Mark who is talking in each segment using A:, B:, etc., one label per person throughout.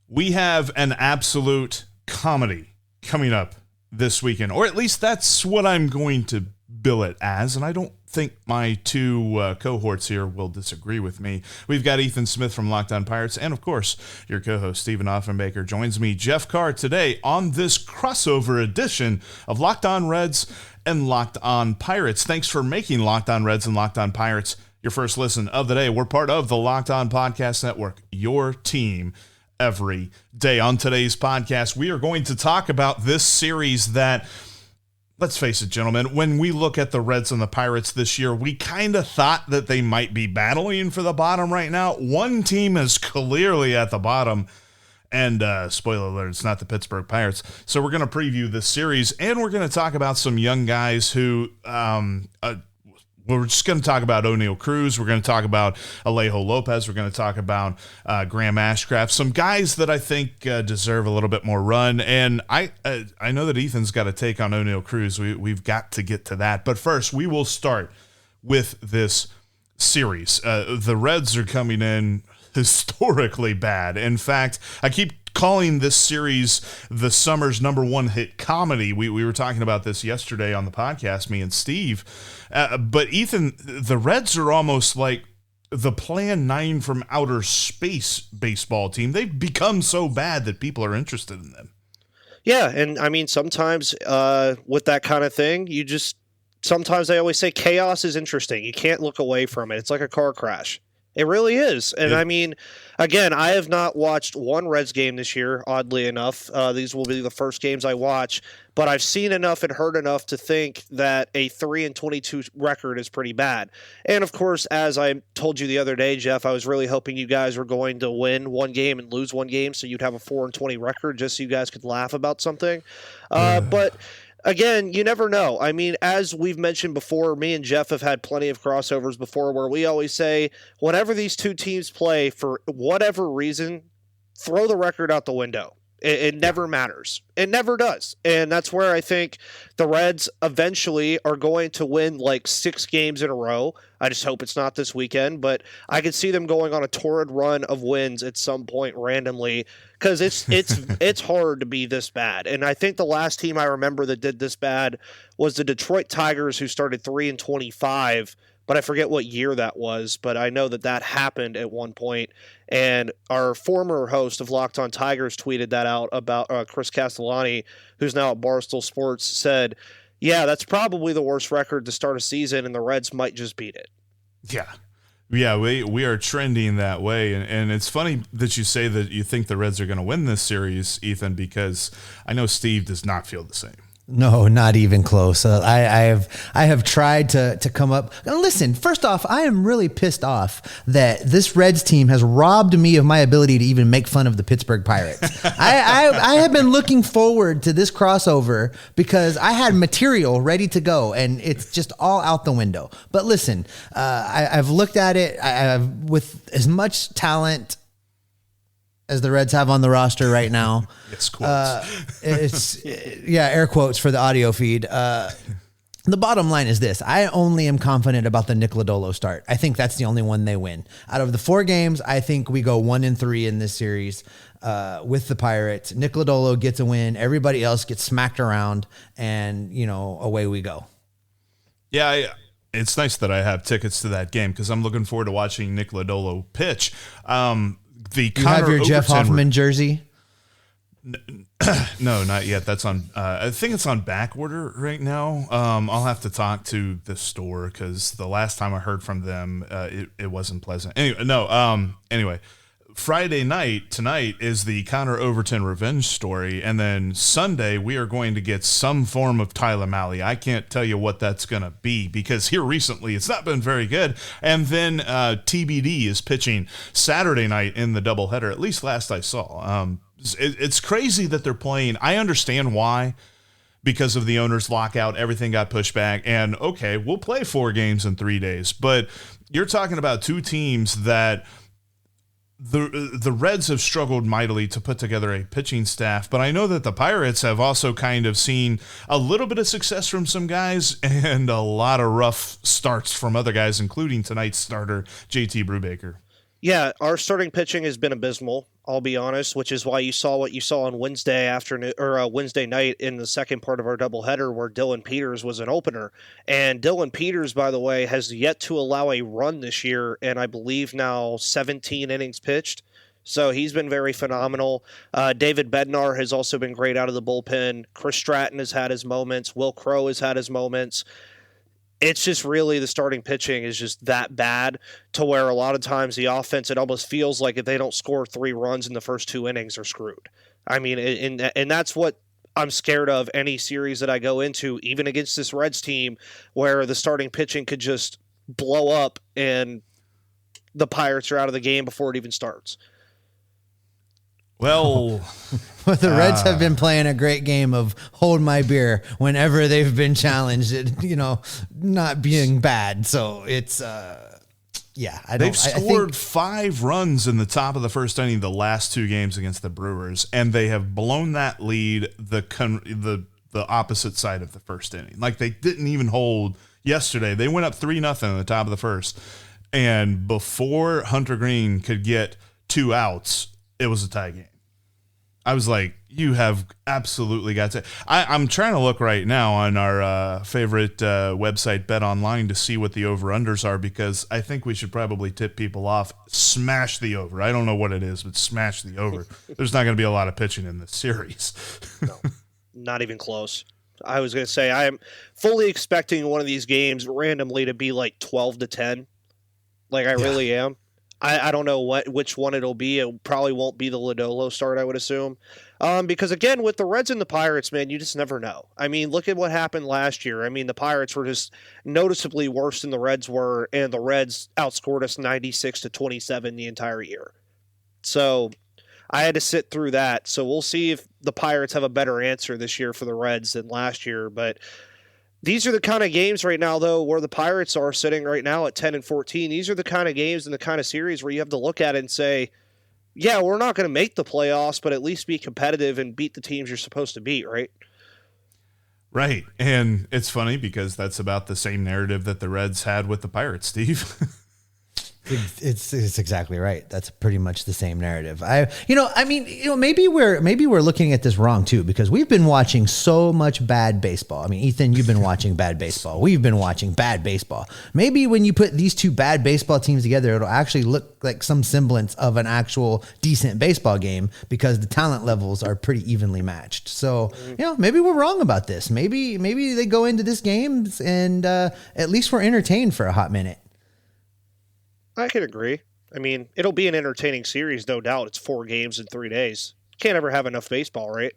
A: We have an absolute comedy coming up this weekend, or at least that's what I'm going to bill it as, and I don't think my two cohorts here will disagree with me. We've got Ethan Smith from Locked On Pirates, and of course, your co-host Stephen Offenbaker joins me, Jeff Carr, today on this crossover edition of Locked On Reds and Locked On Pirates. Thanks for making Locked On Reds and Locked On Pirates your first listen of the day. We're part of the Locked On Podcast Network, your team every day. On today's podcast, we are going to talk about this series that, let's face it, gentlemen, when we look at the Reds and the Pirates this year, we kind of thought that they might be battling for the bottom right now. One team is clearly at the bottom, and spoiler alert, it's not the Pittsburgh Pirates. So we're going to preview this series, and we're going to talk about some young guys who we're just going to talk about O'Neal Cruz. We're going to talk about Alejo Lopez. We're going to talk about Graham Ashcraft, some guys that I think deserve a little bit more run. And I know that Ethan's got a take on O'Neal Cruz. We've got to get to that. But first, we will start with this series. The Reds are coming in historically bad. In fact, I keep calling this series the summer's number one hit comedy. We were talking about this yesterday on the podcast, me and Steve. But Ethan, the Reds are almost like the Plan 9 from outer space baseball team. They've become so bad that people are interested in them.
B: Yeah, and I mean, sometimes with that kind of thing, sometimes they always say chaos is interesting. You can't look away from it. It's like a car crash. It really is. And I mean, again, I have not watched one Reds game this year, oddly enough. These will be the first games I watch, but I've seen enough and heard enough to think that a 3-22 record is pretty bad. And of course, as I told you the other day, Jeff, I was really hoping you guys were going to win one game and lose one game, so you'd have a 4-20 record just so you guys could laugh about something. But again, you never know. I mean, as we've mentioned before, me and Jeff have had plenty of crossovers before where we always say, whenever these two teams play, for whatever reason, throw the record out the window. It never matters. It never does. And that's where I think the Reds eventually are going to win like 6 games in a row. I just hope it's not this weekend, but I could see them going on a torrid run of wins at some point randomly, because it's hard to be this bad. And I think the last team I remember that did this bad was the Detroit Tigers, who started 3-25, but I forget what year that was, but I know that happened at one point. And our former host of Locked On Tigers tweeted that out about Chris Castellani, who's now at Barstool Sports, said, yeah, that's probably the worst record to start a season, and the Reds might just beat it.
A: Yeah, we are trending that way. And it's funny that you say that you think the Reds are going to win this series, Ethan, because I know Steve does not feel the same.
C: No, not even close. I have tried to come up. Listen, first off, I am really pissed off that this Reds team has robbed me of my ability to even make fun of the Pittsburgh Pirates. I have been looking forward to this crossover because I had material ready to go, and it's just all out the window. But listen, I've looked at it. With as much talent as the Reds have on the roster right now.
A: It's quotes.
C: Air quotes for the audio feed. The bottom line is this. I only am confident about the Nick Lodolo start. I think that's the only one they win. Out of the 4 games, I think we go 1-3 in this series with the Pirates. Nick Lodolo gets a win. Everybody else gets smacked around, and, away we go.
A: Yeah, it's nice that I have tickets to that game because I'm looking forward to watching Nick Lodolo pitch.
C: You have your Jeff Hoffman jersey?
A: No, not yet. That's on. I think it's on back order right now. I'll have to talk to the store because the last time I heard from them, it wasn't pleasant. Anyway, Friday night tonight is the Connor Overton revenge story, and then Sunday we are going to get some form of Tyler Malley. I can't tell you what that's going to be because here recently it's not been very good. And then TBD is pitching Saturday night in the doubleheader. At least last I saw. It's crazy that they're playing. I understand why. Because of the owner's lockout, everything got pushed back. And okay, we'll play 4 games in 3 days, but you're talking about 2 teams that. The Reds have struggled mightily to put together a pitching staff, but I know that the Pirates have also kind of seen a little bit of success from some guys and a lot of rough starts from other guys, including tonight's starter, JT Brubaker.
B: Yeah, our starting pitching has been abysmal, I'll be honest, which is why you saw what you saw on Wednesday afternoon or Wednesday night in the second part of our doubleheader where Dylan Peters was an opener. And Dylan Peters, by the way, has yet to allow a run this year, and I believe now 17 innings pitched. So he's been very phenomenal. David Bednar has also been great out of the bullpen. Chris Stratton has had his moments. Will Crow has had his moments. It's just really the starting pitching is just that bad to where a lot of times the offense, it almost feels like if they don't score 3 runs in the first 2 innings, they're screwed. I mean, and that's what I'm scared of any series that I go into, even against this Reds team, where the starting pitching could just blow up and the Pirates are out of the game before it even starts.
A: Well,
C: the Reds have been playing a great game of hold my beer whenever they've been challenged, not being bad. So it's,
A: they've scored 5 runs in the top of the first inning the last 2 games against the Brewers, and they have blown that lead the opposite side of the first inning. Like they didn't even hold yesterday. They went up 3-0 in the top of the first, and before Hunter Green could get 2 outs, it was a tie game. I was like, you have absolutely got to. I'm trying to look right now on our favorite website, Bet Online, to see what the over-unders are, because I think we should probably tip people off. Smash the over. I don't know what it is, but smash the over. There's not going to be a lot of pitching in this series.
B: No, not even close. I was going to say, I am fully expecting one of these games randomly to be like 12-10. Like, I really am. I don't know which one it'll be. It probably won't be the Lodolo start, I would assume. Because, again, with the Reds and the Pirates, man, you just never know. I mean, look at what happened last year. I mean, the Pirates were just noticeably worse than the Reds were, and the Reds outscored us 96-27 the entire year. So I had to sit through that. So we'll see if the Pirates have a better answer this year for the Reds than last year. But these are the kind of games right now, though, where the Pirates are sitting right now at 10-14. These are the kind of games and the kind of series where you have to look at it and say, yeah, we're not going to make the playoffs, but at least be competitive and beat the teams you're supposed to beat, right?
A: Right. And it's funny because that's about the same narrative that the Reds had with the Pirates, Steve.
C: It's exactly right. That's pretty much the same narrative. Maybe we're looking at this wrong too, because we've been watching so much bad baseball. I mean, Ethan, you've been watching bad baseball. We've been watching bad baseball. Maybe when you put these 2 bad baseball teams together, it'll actually look like some semblance of an actual decent baseball game because the talent levels are pretty evenly matched. So, maybe we're wrong about this. Maybe they go into this game and at least we're entertained for a hot minute.
B: I can agree. I mean, it'll be an entertaining series, no doubt. It's 4 games in 3 days. Can't ever have enough baseball, right?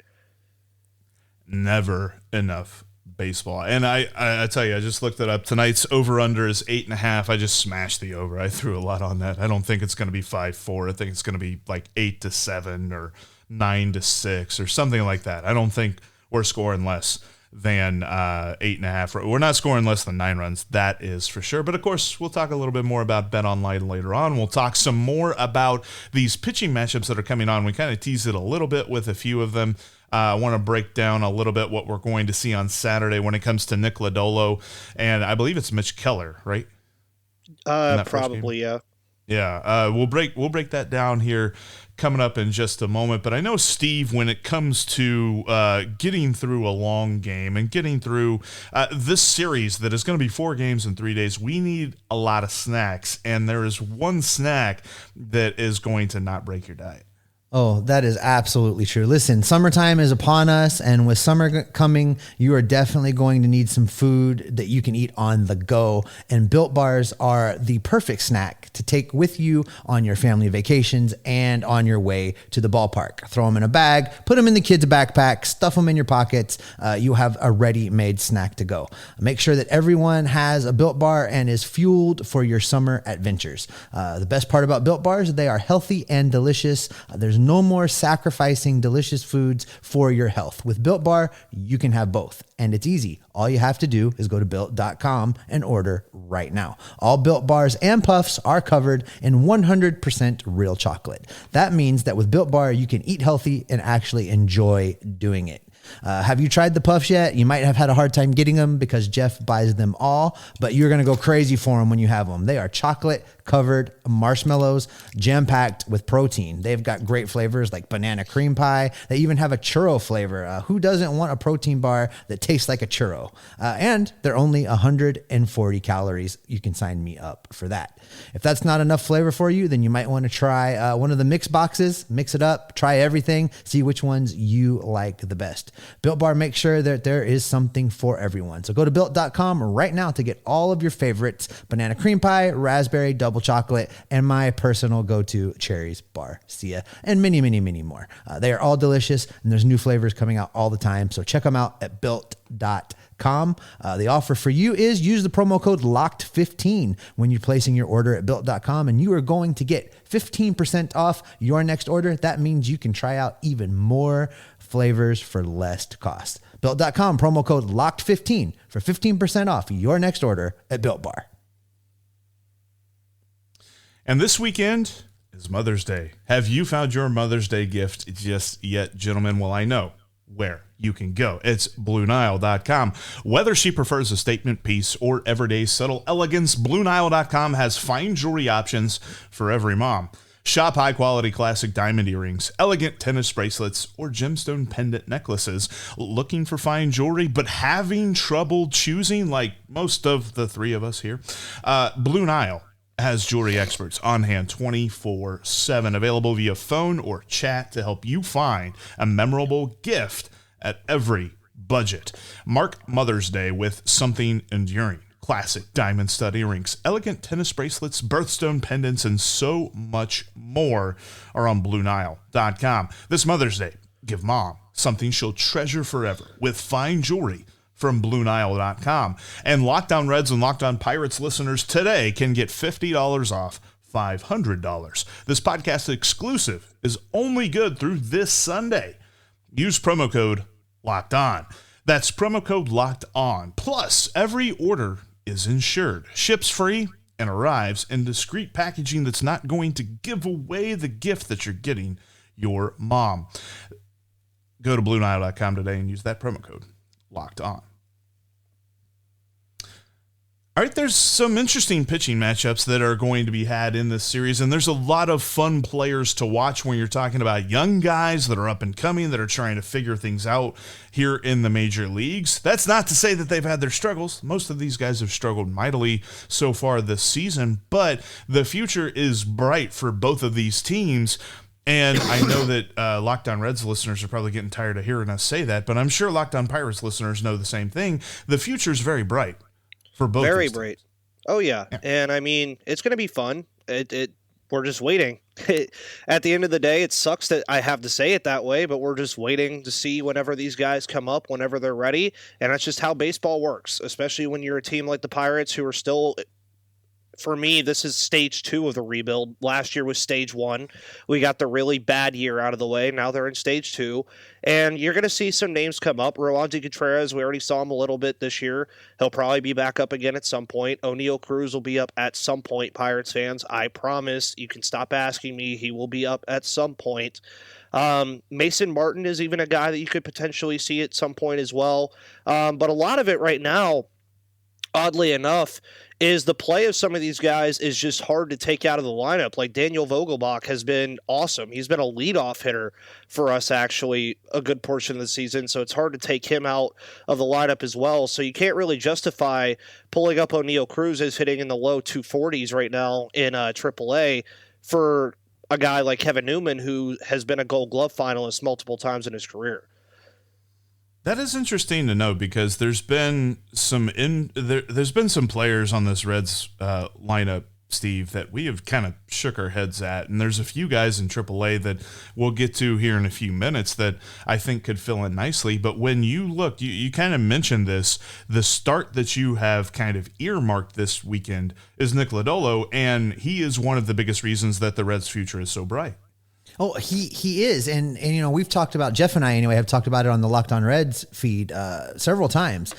A: Never enough baseball. And I tell you, I just looked it up. Tonight's over-under is 8.5. I just smashed the over. I threw a lot on that. I don't think it's going to be 5-4. I think it's going to be like 8-7 or 9-6 or something like that. I don't think we're scoring less than 8.5. We're not scoring less than 9 runs. That is for sure. But of course, we'll talk a little bit more about Bet Online later on. We'll talk some more about these pitching matchups that are coming on. We kind of teased it a little bit with a few of them. I want to break down a little bit what we're going to see on Saturday when it comes to Nick Lodolo, and I believe it's Mitch Keller, right?
B: Probably, yeah.
A: Yeah, we'll break that down here coming up in just a moment. But I know, Steve, when it comes to getting through a long game and getting through this series that is going to be 4 games in 3 days, we need a lot of snacks. And there is one snack that is going to not break your diet.
C: Oh, that is absolutely true. Listen, summertime is upon us, and with summer coming, you are definitely going to need some food that you can eat on the go. And Built Bars are the perfect snack to take with you on your family vacations and on your way to the ballpark. Throw them in a bag, put them in the kids' backpack, stuff them in your pockets. You have a ready-made snack to go. Make sure that everyone has a Built Bar and is fueled for your summer adventures. The best part about Built Bars is they are healthy and delicious. There's no more sacrificing delicious foods for your health. With Built Bar, you can have both, and it's easy. All you have to do is go to Built.com and order right now. All Built Bars and Puffs are covered in 100% real chocolate. That means that with Built Bar, you can eat healthy and actually enjoy doing it. Have you tried the Puffs yet? You might have had a hard time getting them because Jeff buys them all, but you're going to go crazy for them when you have them. They are chocolate covered marshmallows, jam-packed with protein. They've got great flavors like banana cream pie. They even have a churro flavor. Who doesn't want a protein bar that tastes like a churro? And they're only 140 calories. You can sign me up for that. If that's not enough flavor for you, then you might want to try one of the mix boxes, mix it up, try everything, see which ones you like the best. Built Bar makes sure that there is something for everyone. So go to built.com right now to get all of your favorites: banana cream pie, raspberry, double chocolate, and my personal go-to cherries barcia, and many, many, many more. They are all delicious, and there's new flavors coming out all the time. So check them out at built.com. The offer for you is use the promo code LOCKED15 when you're placing your order at built.com, and you are going to get 15% off your next order. That means you can try out even more flavors for less cost. Built.com, promo code LOCKED15 for 15% off your next order at Built Bar.
A: And this weekend is Mother's Day. Have you found your Mother's Day gift just yet, gentlemen? Well, I know where you can go. It's BlueNile.com. Whether she prefers a statement piece or everyday subtle elegance, BlueNile.com has fine jewelry options for every mom. Shop high-quality classic diamond earrings, elegant tennis bracelets, or gemstone pendant necklaces. Looking for fine jewelry but having trouble choosing, like most of the three of us here? Blue Nile has jewelry experts on hand 24/7, available via phone or chat to help you find a memorable gift at every budget. Mark Mother's Day with something enduring. Classic diamond stud earrings, elegant tennis bracelets, birthstone pendants, and so much more are on BlueNile.com. This Mother's Day, give mom something she'll treasure forever with fine jewelry from BlueNile.com. And Locked On Reds and Locked On Pirates listeners today can get $50 off $500. This podcast exclusive is only good through this Sunday. Use promo code Locked On. That's promo code Locked On. Plus, every order is insured, ships free, and arrives in discreet packaging that's not going to give away the gift that you're getting your mom. Go to BlueNile.com today and use that promo code Locked On. All right, there's some interesting pitching matchups that are going to be had in this series, and there's a lot of fun players to watch when you're talking about young guys that are up and coming, that are trying to figure things out here in the major leagues. That's not to say that they've had their struggles. Most of these guys have struggled mightily so far this season, but the future is bright for both of these teams. And I know that Locked On Reds listeners are probably getting tired of hearing us say that, but I'm sure Locked On Pirates listeners know the same thing. The future is very bright. For both
B: very bright. Oh yeah. And I mean, it's going to be fun. We're just waiting. At the end of the day, it sucks that I have to say it that way, but we're just waiting to see whenever these guys come up, whenever they're ready. And that's just how baseball works, especially when you're a team like the Pirates who are still, for me, this is stage 2 of the rebuild. Last year was stage 1. We got the really bad year out of the way. Now they're in stage 2. And you're going to see some names come up. Roansy Contreras, we already saw him a little bit this year. He'll probably be back up again at some point. O'Neal Cruz will be up at some point, Pirates fans. I promise. You can stop asking me. He will be up at some point. Mason Martin is even a guy that you could potentially see at some point as well. But a lot of it right now, oddly enough, is the play of some of these guys is just hard to take out of the lineup. Like Daniel Vogelbach has been awesome. He's been a leadoff hitter for us actually a good portion of the season, so it's hard to take him out of the lineup as well. So you can't really justify pulling up O'Neal Cruz as hitting in the low 240s right now in AAA for a guy like Kevin Newman, who has been a Gold Glove finalist multiple times in his career.
A: That is interesting to know because there's been some players on this Reds lineup, Steve, that we have kind of shook our heads at, and there's a few guys in AAA that we'll get to here in a few minutes that I think could fill in nicely. But when you look, you kind of mentioned this, the start that you have kind of earmarked this weekend is Nick Lodolo, and he is one of the biggest reasons that the Reds' future is so bright.
C: Oh, he is. And you know, we've talked about, Jeff and I anyway, have talked about it on the Locked On Reds feed several times.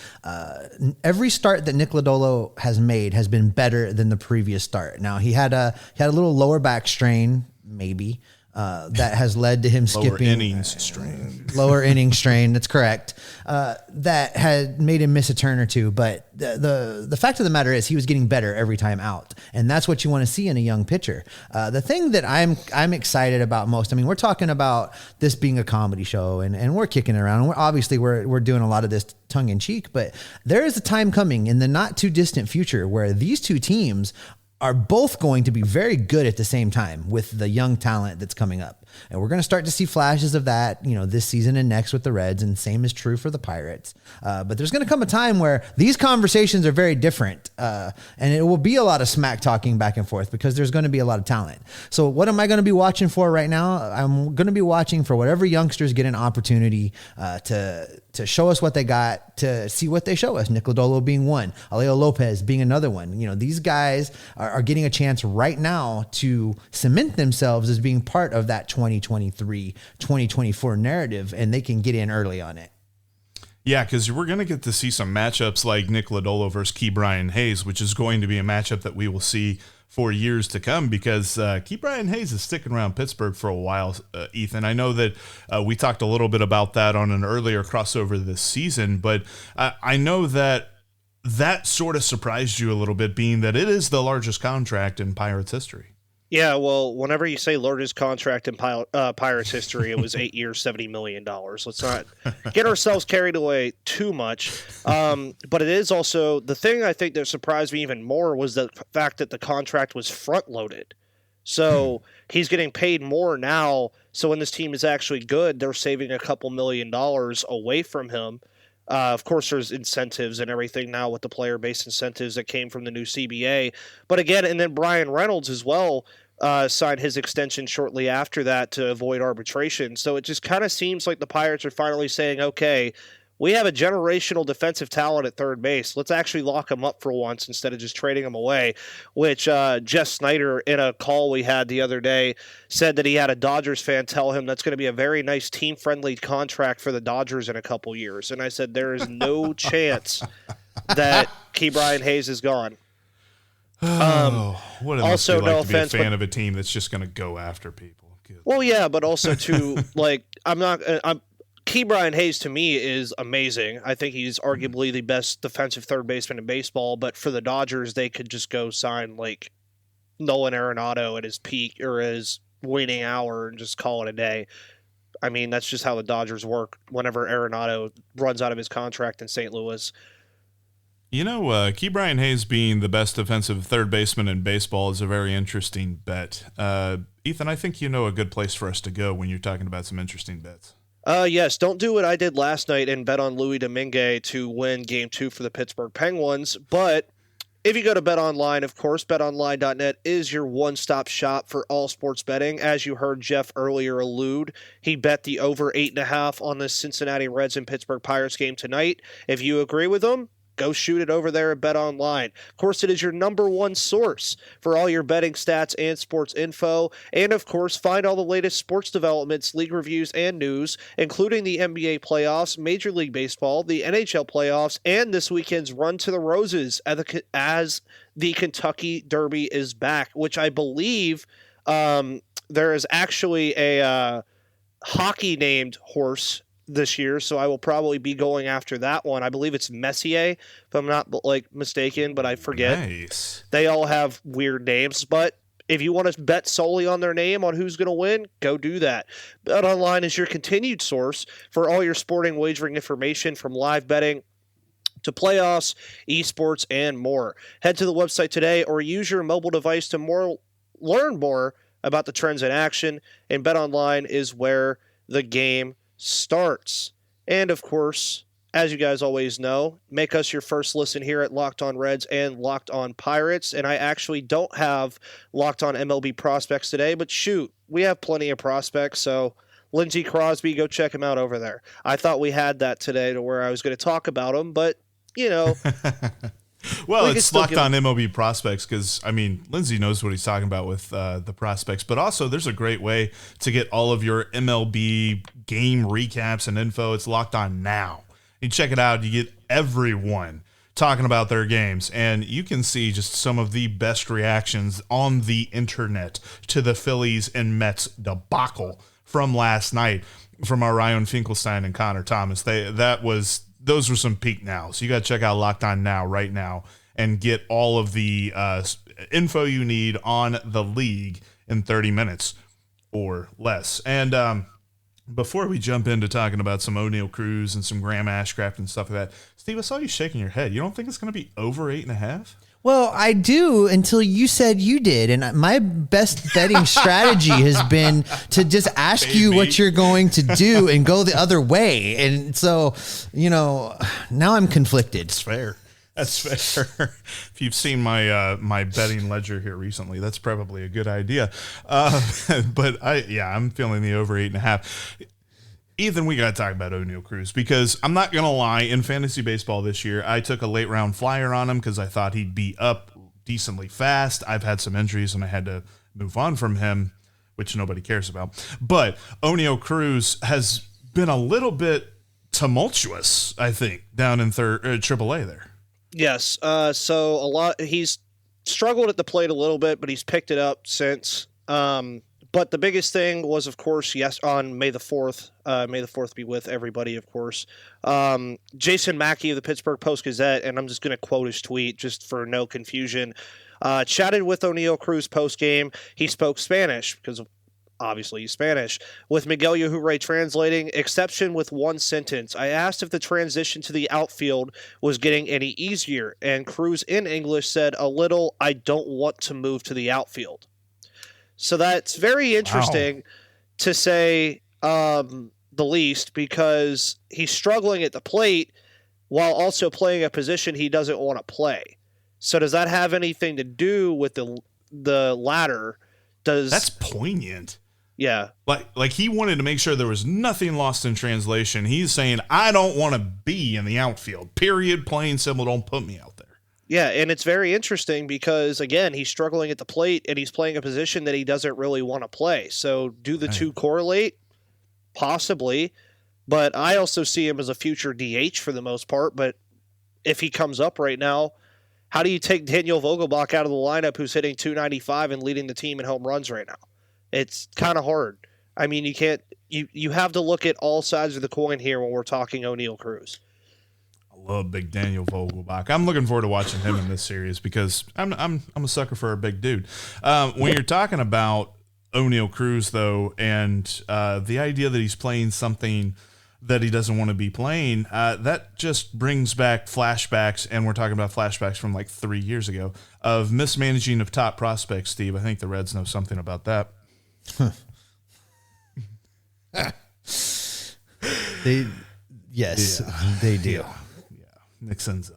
C: Every start that Nick Lodolo has made has been better than the previous start. Now he had a little lower back strain, maybe. that has led to him
A: Lower
C: skipping
A: innings strain.
C: Lower inning strain. That's correct. That had made him miss a turn or two. But the fact of the matter is he was getting better every time out. And that's what you want to see in a young pitcher. The thing that I'm excited about most, I mean, we're talking about this being a comedy show and we're kicking it around. And we're doing a lot of this tongue in cheek, but there is a time coming in the not too distant future where these two teams are both going to be very good at the same time with the young talent that's coming up. And we're going to start to see flashes of that, this season and next with the Reds, and same is true for the Pirates. But there's going to come a time where these conversations are very different, and it will be a lot of smack talking back and forth because there's going to be a lot of talent. So what am I going to be watching for right now? I'm going to be watching for whatever youngsters get an opportunity to show us what they got, to see what they show us. Nick Lodolo being one, Alejo Lopez being another one. These guys are getting a chance right now to cement themselves as being part of that 2023, 2024 narrative, and they can get in early on it.
A: Yeah, because we're going to get to see some matchups like Nick Lodolo versus Ke'Bryan Hayes, which is going to be a matchup that we will see for years to come because Ke'Bryan Hayes is sticking around Pittsburgh for a while, Ethan. I know that we talked a little bit about that on an earlier crossover this season, but I know that sort of surprised you a little bit, being that it is the largest contract in Pirates history.
B: Yeah, well, whenever you say largest contract in Pirates history, it was 8 years, $70 million. Let's not get ourselves carried away too much. But it is also, the thing I think that surprised me even more was the fact that the contract was front-loaded. So he's getting paid more now. So when this team is actually good, they're saving a couple $1 million away from him. Of course, there's incentives and everything now with the player-based incentives that came from the new CBA. But again, and then Brian Reynolds as well signed his extension shortly after that to avoid arbitration. So it just kind of seems like the Pirates are finally saying, okay, we have a generational defensive talent at third base. Let's actually lock him up for once instead of just trading him away, which Jeff Snyder, in a call we had the other day, said that he had a Dodgers fan tell him that's going to be a very nice team-friendly contract for the Dodgers in a couple years. And I said, there is no chance that Ke'Bryan Hayes is gone.
A: What it must be like to be a fan of a team that's just going to go after people. Good.
B: Well, yeah, but also to, Ke'Bryan Hayes to me is amazing. I think he's arguably the best defensive third baseman in baseball, but for the Dodgers, they could just go sign like Nolan Arenado at his peak or his waning hour and just call it a day. I mean, that's just how the Dodgers work whenever Arenado runs out of his contract in St. Louis.
A: Ke'Bryan Hayes being the best defensive third baseman in baseball is a very interesting bet. Ethan, I think you know a good place for us to go when you're talking about some interesting bets.
B: Yes, don't do what I did last night and bet on Louis Domingue to win Game 2 for the Pittsburgh Penguins. But if you go to BetOnline, of course, betonline.net is your one-stop shop for all sports betting. As you heard Jeff earlier allude, he bet the over 8.5 on the Cincinnati Reds and Pittsburgh Pirates game tonight. If you agree with him, go shoot it over there at BetOnline. Of course, it is your number one source for all your betting stats and sports info. And, of course, find all the latest sports developments, league reviews, and news, including the NBA playoffs, Major League Baseball, the NHL playoffs, and this weekend's Run to the Roses as the Kentucky Derby is back, which I believe there is actually a hockey named horse this year, so I will probably be going after that one. I believe it's Messier, if I'm not mistaken, but I forget.
A: Nice.
B: They all have weird names, but if you want to bet solely on their name on who's going to win, go do that. BetOnline is your continued source for all your sporting wagering information, from live betting to playoffs, esports, and more. Head to the website today or use your mobile device to learn more about the trends in action, and BetOnline is where the game starts. And of course, as you guys always know, make us your first listen here at Locked On Reds and Locked On Pirates. And I actually don't have Locked On MLB prospects today, but shoot, we have plenty of prospects. So Lindsey Crosby, go check him out over there. I thought we had that today to where I was going to talk about him, but
A: well, it's Locked On MLB prospects because, Lindsey knows what he's talking about with the prospects, but also there's a great way to get all of your MLB game recaps and info. It's Locked On Now. You check it out. You get everyone talking about their games, and you can see just some of the best reactions on the internet to the Phillies and Mets debacle from last night from our Ryan Finkelstein and Connor Thomas. Those were some peak now. So you got to check out Locked On Now right now and get all of the info you need on the league in 30 minutes or less. And before we jump into talking about some O'Neal Cruz and some Graham Ashcraft and stuff like that, Steve, I saw you shaking your head. You don't think it's going to be over 8.5?
C: Well, I do until you said you did. And my best betting strategy has been to just ask you what you're going to do and go the other way. And so, now I'm conflicted.
A: That's fair. If you've seen my betting ledger here recently, that's probably a good idea. But I'm feeling the over 8.5. Ethan, we got to talk about O'Neal Cruz because I'm not going to lie. In fantasy baseball this year, I took a late round flyer on him because I thought he'd be up decently fast. I've had some injuries and I had to move on from him, which nobody cares about. But O'Neal Cruz has been a little bit tumultuous, I think, down in AAA there.
B: Yes. So he's struggled at the plate a little bit, but he's picked it up since. But the biggest thing was, of course, on May the 4th. May the 4th be with everybody, of course. Jason Mackey of the Pittsburgh Post-Gazette, and I'm just going to quote his tweet just for no confusion, chatted with O'Neal Cruz post-game. He spoke Spanish because obviously he's Spanish, with Miguel Yajure translating, exception with one sentence. I asked if the transition to the outfield was getting any easier, and Cruz in English said a little, I don't want to move to the outfield. So that's very interesting to say the least, because he's struggling at the plate while also playing a position he doesn't want to play. So does that have anything to do with the latter?
A: That's poignant.
B: Yeah.
A: Like he wanted to make sure there was nothing lost in translation. He's saying, I don't want to be in the outfield. Period. Plain simple. Don't put me out there.
B: Yeah, and it's very interesting because, again, he's struggling at the plate and he's playing a position that he doesn't really want to play. So do the two correlate? Possibly. But I also see him as a future DH for the most part. But if he comes up right now, how do you take Daniel Vogelbach out of the lineup who's hitting .295 and leading the team in home runs right now? It's kind of hard. I mean, you can't. You have to look at all sides of the coin here when we're talking O'Neal Cruz.
A: I love big Daniel Vogelbach. I'm looking forward to watching him in this series because I'm a sucker for a big dude. When you're talking about O'Neal Cruz, though, and the idea that he's playing something that he doesn't want to be playing, that just brings back flashbacks, and we're talking about flashbacks from like 3 years ago, of mismanaging of top prospects, Steve. I think the Reds know something about that.
C: They do.
A: Yeah. Nick Senzel.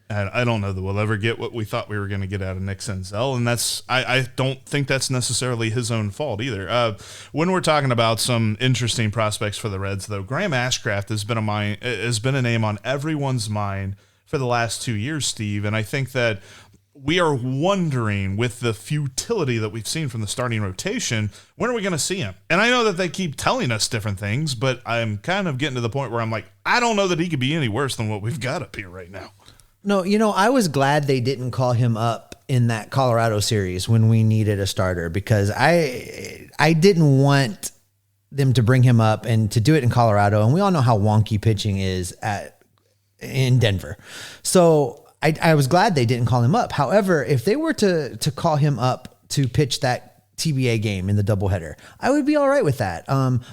A: I don't know that we'll ever get what we thought we were going to get out of Nick Senzel, and I don't think that's necessarily his own fault either. When we're talking about some interesting prospects for the Reds, though, Graham Ashcraft has been a name on everyone's mind for the last 2 years, Steve, and I think that we are wondering, with the futility that we've seen from the starting rotation, when are we going to see him? And I know that they keep telling us different things, but I'm kind of getting to the point where I'm like, I don't know that he could be any worse than what we've got up here right now.
C: No, I was glad they didn't call him up in that Colorado series when we needed a starter, because I didn't want them to bring him up and to do it in Colorado. And we all know how wonky pitching is in Denver. So I was glad they didn't call him up. However, if they were to call him up to pitch that TBA game in the doubleheader, I would be all right with that.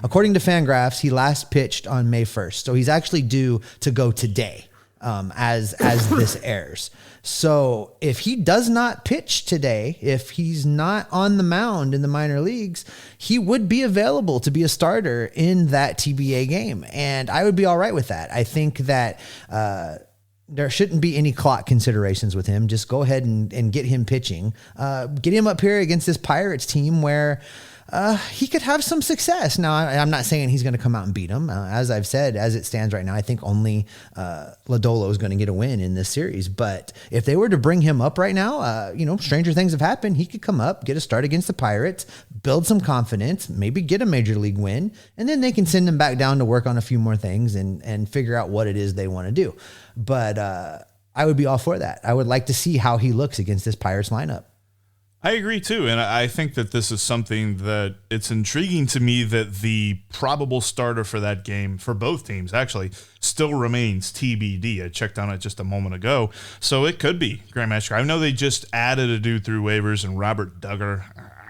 C: According to Fangraphs, he last pitched on May 1st. So he's actually due to go today as this airs. So if he does not pitch today, if he's not on the mound in the minor leagues, he would be available to be a starter in that TBA game. And I would be all right with that. I think that there shouldn't be any clock considerations with him. Just go ahead and get him pitching. Get him up here against this Pirates team where he could have some success. Now, I'm not saying he's going to come out and beat him. As I've said, as it stands right now, I think only Lodolo is going to get a win in this series. But if they were to bring him up right now, stranger things have happened. He could come up, get a start against the Pirates, build some confidence, maybe get a major league win, and then they can send him back down to work on a few more things and figure out what it is they want to do. But I would be all for that. I would like to see how he looks against this Pirates lineup.
A: I agree too, and I think that this is something that it's intriguing to me that the probable starter for that game, for both teams actually, still remains TBD. I checked on it just a moment ago, so it could be Graham Ashcraft. I know they just added a dude through waivers and Robert Duggar.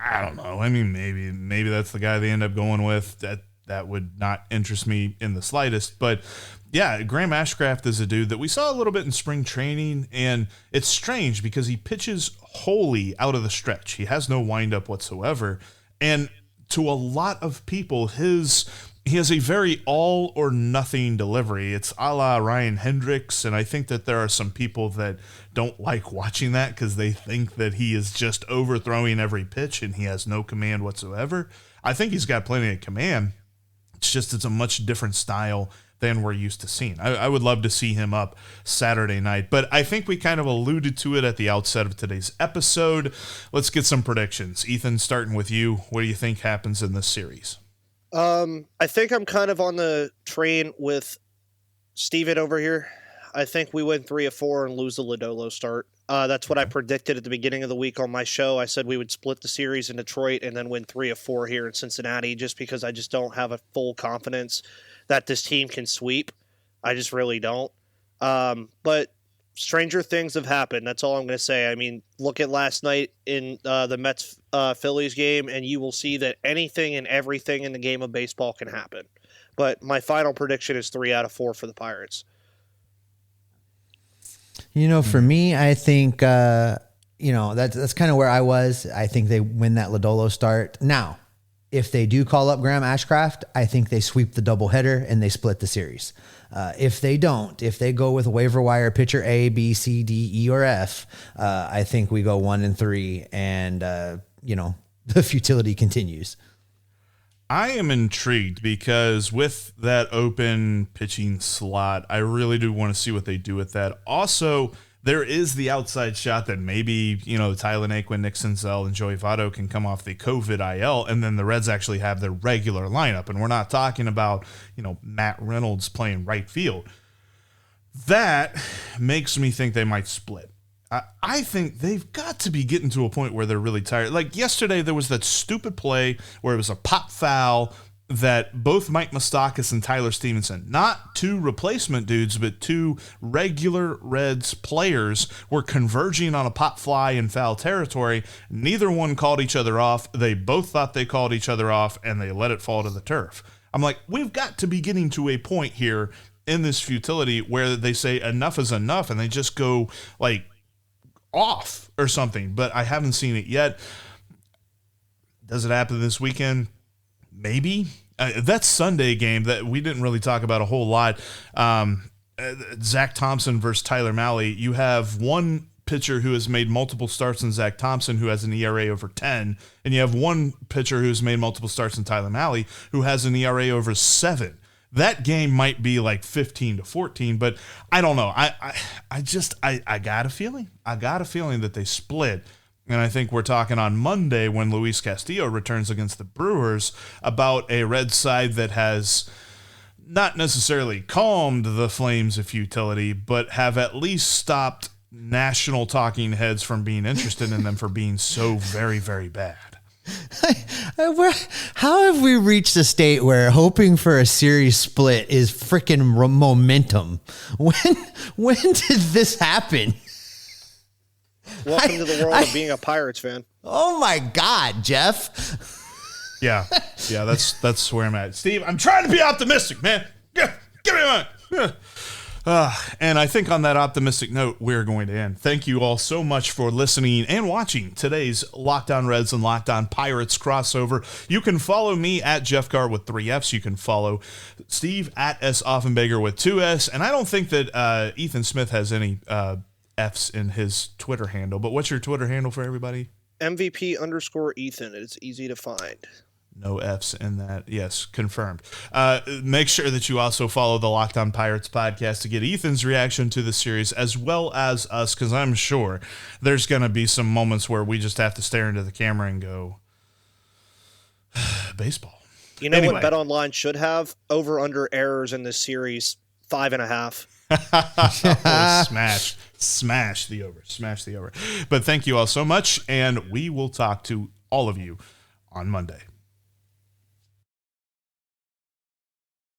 A: I don't know. I mean, maybe that's the guy they end up going with. That would not interest me in the slightest, but yeah, Graham Ashcraft is a dude that we saw a little bit in spring training, and it's strange because he pitches wholly out of the stretch. He has no windup whatsoever, and to a lot of people, he has a very all or nothing delivery. It's a la Ryan Hendricks, and I think that there are some people that don't like watching that because they think that he is just overthrowing every pitch and he has no command whatsoever. I think he's got plenty of command. It's a much different style than we're used to seeing. I would love to see him up Saturday night, but I think we kind of alluded to it at the outset of today's episode. Let's get some predictions. Ethan, starting with you, what do you think happens in this series?
B: I think I'm kind of on the train with Steven over here. I think we win 3 of 4 and lose the Lodolo start. That's what I predicted at the beginning of the week on my show. I said we would split the series in Detroit and then win 3 of 4 here in Cincinnati, just because I just don't have a full confidence that this team can sweep. I just really don't. But stranger things have happened. That's all I'm going to say. I mean, look at last night in the Mets-Phillies game, and you will see that anything and everything in the game of baseball can happen. But my final prediction is 3 out of 4 for the Pirates.
C: For me, I think, that's kind of where I was. I think they win that Lodolo start. Now, if they do call up Graham Ashcraft, I think they sweep the doubleheader and they split the series. If they don't, if they go with waiver wire pitcher A, B, C, D, E, or F, I think we go 1-3 and, the futility continues.
A: I am intrigued because with that open pitching slot, I really do want to see what they do with that. Also, there is the outside shot that maybe, Tyler Naquin, Nick Senzel, and Joey Votto can come off the COVID IL, and then the Reds actually have their regular lineup. And we're not talking about, Matt Reynolds playing right field. That makes me think they might split. I think they've got to be getting to a point where they're really tired. Like yesterday, there was that stupid play where it was a pop foul that both Mike Moustakas and Tyler Stevenson, not two replacement dudes, but two regular Reds players, were converging on a pop fly in foul territory. Neither one called each other off. They both thought they called each other off, and they let it fall to the turf. I'm like, we've got to be getting to a point here in this futility where they say enough is enough, and they just go like off or something, but I haven't seen it yet. Does it happen this weekend? Maybe. That Sunday game that we didn't really talk about a whole lot, Zach Thompson versus Tyler Malley, you have one pitcher who has made multiple starts in Zach Thompson who has an ERA over 10, and you have one pitcher who's made multiple starts in Tyler Malley who has an ERA over 7. That game might be like 15-14, but I don't know. I got a feeling. I got a feeling that they split. And I think we're talking on Monday when Luis Castillo returns against the Brewers about a Red side that has not necessarily calmed the flames of futility, but have at least stopped national talking heads from being interested in them for being so very, very bad.
C: How have we reached a state where hoping for a series split is freaking momentum? When did this happen?
B: Welcome to the world of being a Pirates fan.
C: Oh my God, Jeff.
A: Yeah, that's where I'm at. Steve, I'm trying to be optimistic, man. Give me a minute. And I think on that optimistic note, we're going to end. Thank you all so much for listening and watching today's Locked On Reds and Locked On Pirates crossover. You can follow me at Jeff Gar with 3 Fs. You can follow Steve at S. Offenbaker with 2 S. And I don't think that Ethan Smith has any Fs in his Twitter handle. But what's your Twitter handle for everybody?
B: MVP_Ethan. It's easy to find.
A: No Fs in that. Yes, confirmed. Make sure that you also follow the Locked On Pirates podcast to get Ethan's reaction to the series, as well as us, because I'm sure there's going to be some moments where we just have to stare into the camera and go, baseball.
B: You know what BetOnline should have? Over-under errors in this series, 5.5.
A: Oh, smash. Smash the over. But thank you all so much, and we will talk to all of you on Monday.